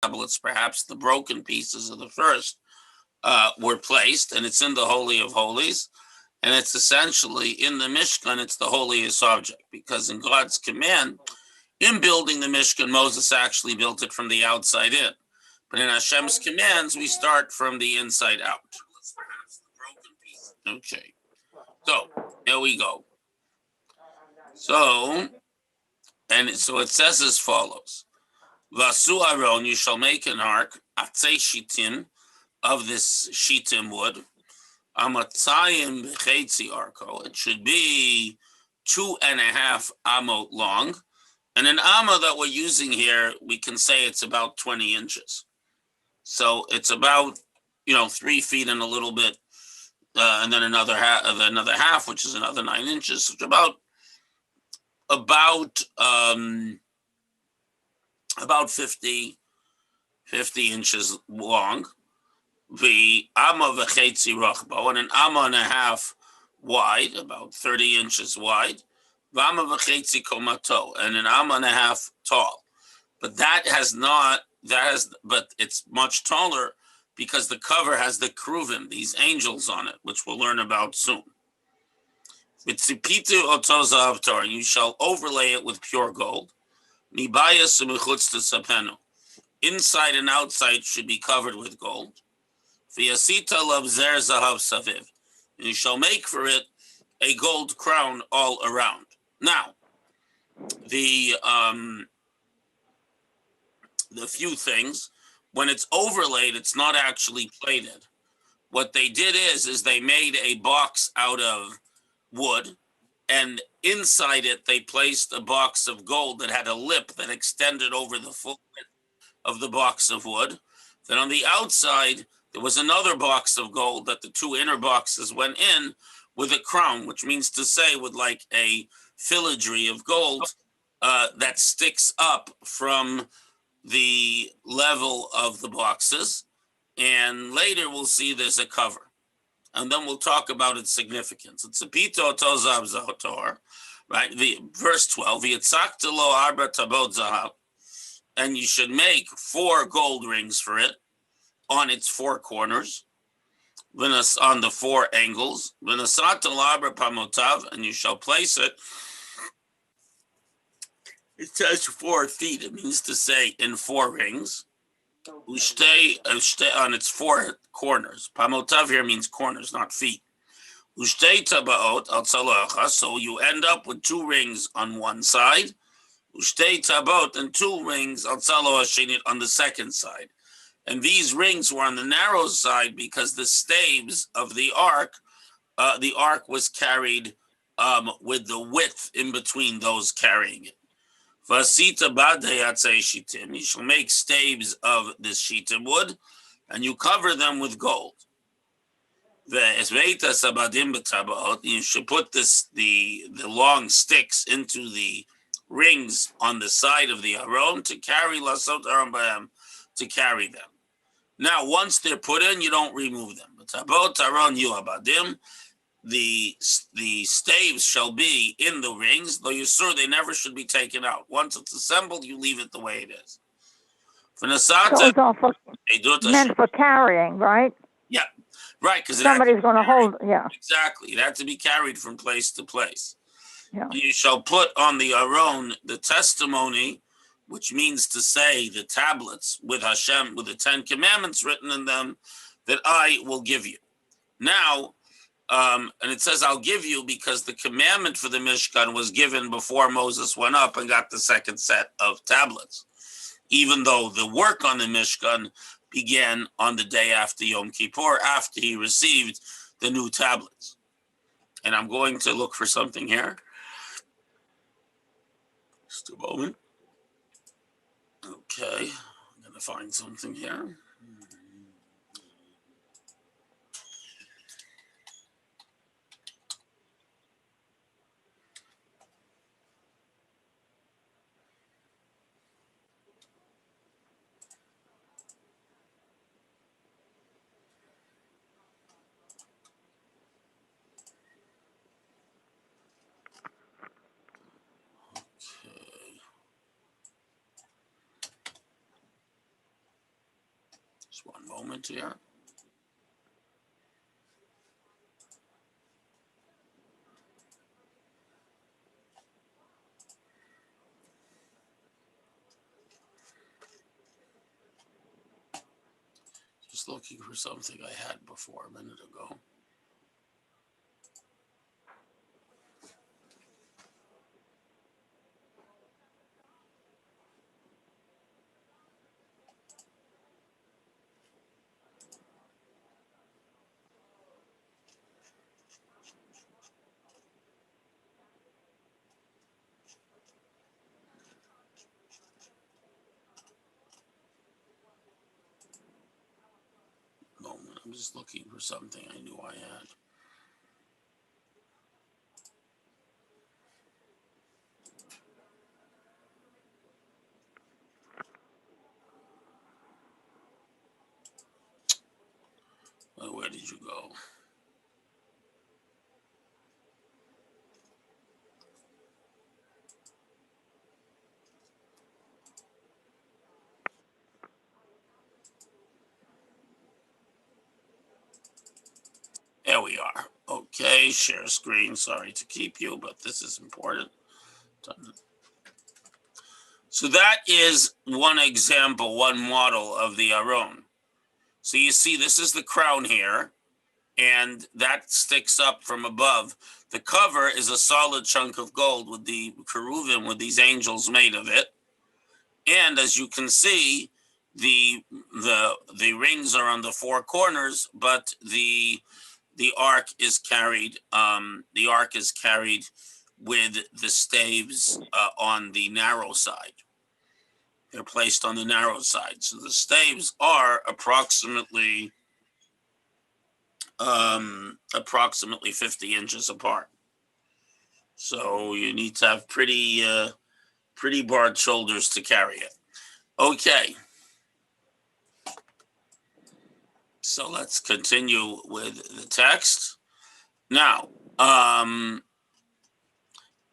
tablets, perhaps the broken pieces of the first, were placed, and it's in the Holy of Holies. And it's essentially in the Mishkan, it's the holiest object, because in God's command, in building the Mishkan, Moses actually built it from the outside in. But in Hashem's commands, we start from the inside out. Okay, so here we go. So, and so it says as follows: Vasu Aron, you shall make an ark, atzei shitim, of this shitim wood, amatzayim b'chetzi arko. It should be 2.5 amot long, and an amma that we're using here, we can say it's about 20 inches. So it's about 3 feet and a little bit, and then another half, which is another 9 inches. So it's about 50 inches long. The amma v'chetzi rachbo, and an amma and a half wide, about 30 inches wide. V'amma v'chetzi komato, and an amma and a half tall. But but it's much taller because the cover has the kruvim, these angels on it, which we'll learn about soon. V'tzipitu otozav tor, you shall overlay it with pure gold. Mibayas u'mechutz t'sapenu, inside and outside should be covered with gold. V'yasita labzer zahav saviv, and you shall make for it a gold crown all around. Now, the few things, when it's overlaid, it's not actually plated. What they did is they made a box out of wood, and inside it they placed a box of gold that had a lip that extended over the full width of the box of wood. Then on the outside there was another box of gold that the two inner boxes went in with a crown, which means to say with like a filigree of gold that sticks up from the level of the boxes. And later we'll see there's a cover. And then we'll talk about its significance. It's a pito tozav zahator, right? The verse 12, v'yitzakta lo arba tabot zahav, and you should make 4 gold rings for it on its 4 corners, on the 4 angles. V'nasata l'arba pamotav, and you shall place it. It says 4 feet. It means to say in 4 rings. Ushte on its 4 corners. Pamotav here means corners, not feet. Ushte tabaot al tzalacha, so you end up with 2 rings on one side. Ushte tabaot, and 2 rings al tzalacha on the second side. And these rings were on the narrow side because the staves of the ark was carried with the width in between those carrying it. Vasita badei atzei shitim, you shall make staves of this shitim wood, and you cover them with gold. Ve'esveita sabadim b'tabaot, you should put the long sticks into the rings on the side of the aron to carry lasot aron b'hem, to carry them. Now, once they're put in, you don't remove them. B'tabot aron yu abadim, the staves shall be in the rings, though you're sure they never should be taken out. Once it's assembled, you leave it the way it is. So it's all meant for carrying, right? Yeah, right. Because somebody's going to hold. Yeah, exactly. It had to be carried from place to place. Yeah. You shall put on the aron the testimony, which means to say the tablets with Hashem, with the 10 commandments written in them, that I will give you. Now. And it says, I'll give you, because the commandment for the Mishkan was given before Moses went up and got the second set of tablets, even though the work on the Mishkan began on the day after Yom Kippur, after he received the new tablets. And I'm going to look for something here. Just a moment. Okay, I'm going to find something here. Just one moment here. Just looking for something I had before a minute ago. Moment, I'm just looking for something I knew I had. Where did you go? There we are. Okay, share screen. Sorry to keep you, but this is important. So that is one example, one model of the Aron. So you see, this is the crown here, and that sticks up from above. The cover is a solid chunk of gold with the cherubim, with these angels made of it. And as you can see, the rings are on the four corners, but the ark is carried. The ark is carried with the staves on the narrow side. They're placed on the narrow side. So the staves are approximately 50 inches apart. So you need to have pretty broad shoulders to carry it. Okay. So let's continue with the text. Now,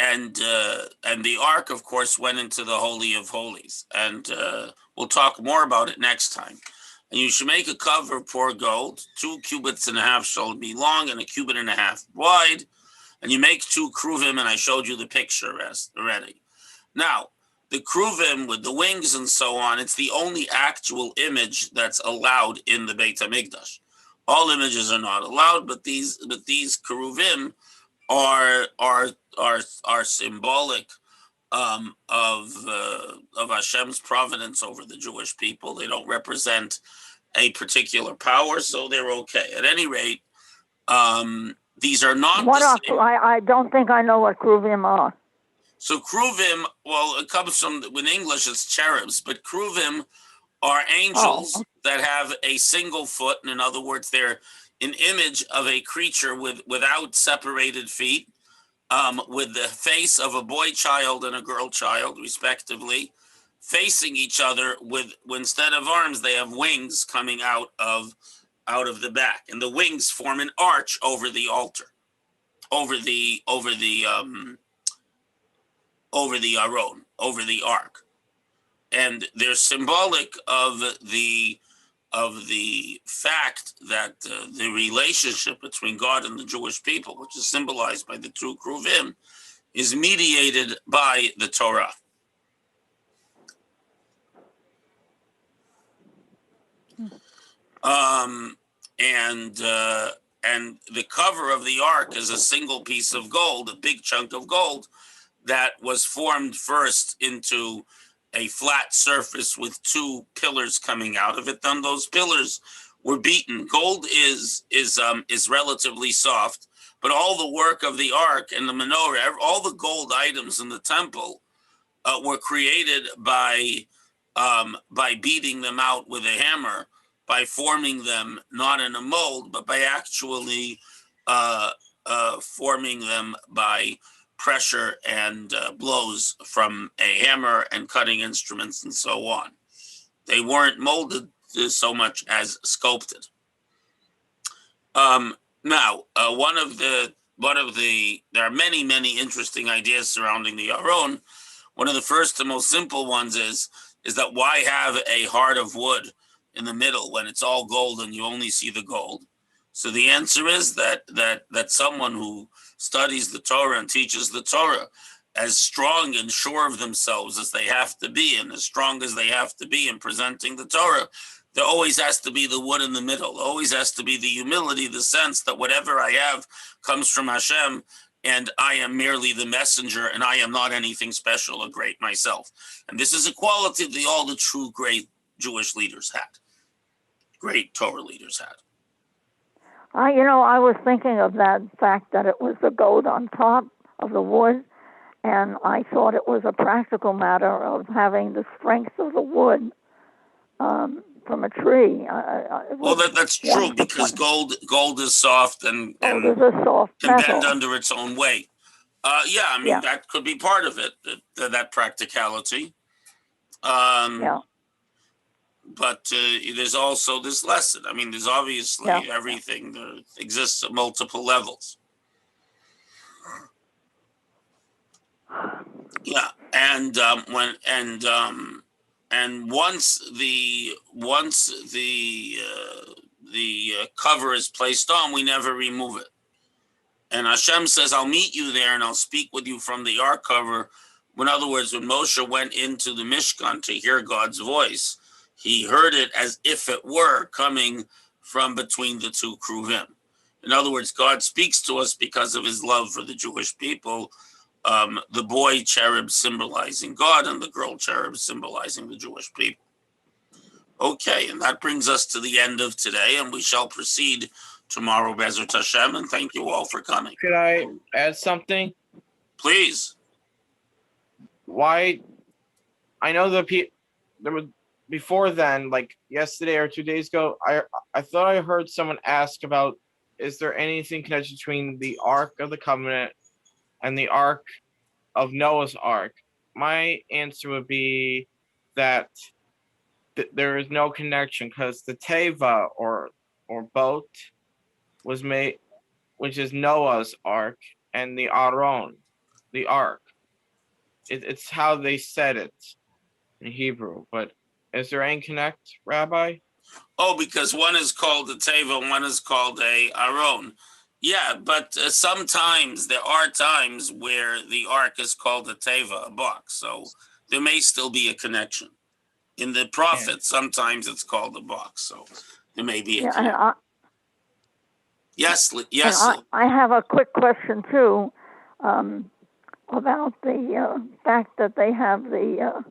and the ark, of course, went into the Holy of Holies, and we'll talk more about it next time. And you should make a cover of pure gold. 2.5 cubits shall be long and 1.5 cubits wide. And you make 2 kruvim, and I showed you the picture already. Now, the kruvim with the wings and so on, it's the only actual image that's allowed in the Beit HaMikdash. All images are not allowed, but these kruvim are symbolic of Hashem's providence over the Jewish people. They don't represent a particular power, so they're okay. At any rate, these are not the same. I don't think I know what kruvim are. So kruvim, well, it comes from, in English, it's cherubs, but kruvim are angels that have a single foot. And in other words, they're an image of a creature without separated feet, with the face of a boy child and a girl child, respectively, facing each other with instead of arms, they have wings coming out of the back. And the wings form an arch over the altar, over the Aron, over the ark. And they're symbolic of the fact that the relationship between God and the Jewish people, which is symbolized by the 2 kruvim, is mediated by the Torah. And the cover of the ark is a single piece of gold, a big chunk of gold that was formed first into a flat surface with 2 pillars coming out of it. Then those pillars were beaten. Gold is relatively soft, but all the work of the ark and the menorah, all the gold items in the temple were created by beating them out with a hammer, by forming them not in a mold, but by actually forming them by pressure and blows from a hammer and cutting instruments and so on. They weren't molded so much as sculpted. Now, there are many interesting ideas surrounding the Aron. One of the first and most simple ones is that why have a heart of wood in the middle when it's all gold and you only see the gold? So the answer is that someone who studies the Torah and teaches the Torah, as strong and sure of themselves as they have to be, and as strong as they have to be in presenting the Torah, there always has to be the wood in the middle. There always has to be the humility, the sense that whatever I have comes from Hashem, and I am merely the messenger, and I am not anything special or great myself. And this is a quality that all the true great Jewish leaders had, great Torah leaders had. I was thinking of that fact that it was the gold on top of the wood, and I thought it was a practical matter of having the strength of the wood from a tree. Well, that's true, because gold is soft and is a soft can metal. bend under its own weight. That could be part of it, that practicality. But there's also this lesson. I mean, there's obviously everything that exists at multiple levels. Yeah, and once the cover is placed on, we never remove it. And Hashem says, "I'll meet you there, and I'll speak with you from the ark cover." In other words, when Moshe went into the Mishkan to hear God's voice, he heard it as if it were coming from between the two Kruvim. In other words, God speaks to us because of his love for the Jewish people. The boy cherub symbolizing God and the girl cherub symbolizing the Jewish people. Okay, and that brings us to the end of today, and we shall proceed tomorrow, Bezrat Hashem, and thank you all for coming. Could I add something? Please. Why? I know there was before then, like yesterday or 2 days ago, I thought I heard someone ask about, is there anything connected between the Ark of the Covenant and the Ark of Noah's Ark? My answer would be that there is no connection, because the Teva or boat was made, which is Noah's Ark, and the Aron, the Ark. It's how they said it in Hebrew. But is there any connect, Rabbi? Oh, because one is called a Teva, one is called a Aron. Yeah, but sometimes there are times where the ark is called a Teva, a box. So there may still be a connection. In the prophets, sometimes it's called a box. So there may be a connection. Yes. I have a quick question too, about the fact that they have the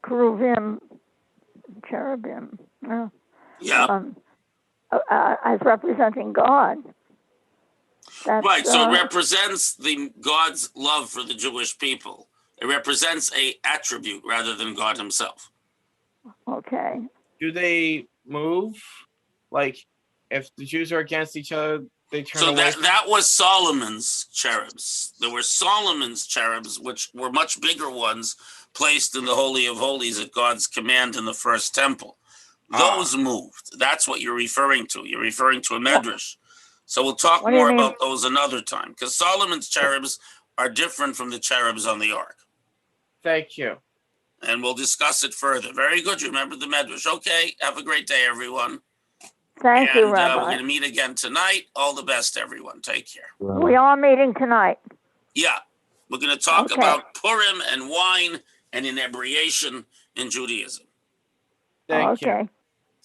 cherubim, as representing God. Right, so it represents God's love for the Jewish people. It represents a attribute rather than God himself. Okay. Do they move? Like, if the Jews are against each other, they turn away? So that was Solomon's cherubs. There were Solomon's cherubs, which were much bigger ones, placed in the Holy of Holies at God's command in the first temple. Those moved. That's what you're referring to. You're referring to a medrash. So we'll talk more about those another time, because Solomon's cherubs are different from the cherubs on the ark. Thank you. And we'll discuss it further. Very good. You remember the medrash. Okay. Have a great day, everyone. Thank you, Rabbi. We're going to meet again tonight. All the best, everyone. Take care. We are meeting tonight. Yeah. We're going to talk about Purim and wine and inebriation in Judaism. Thank you.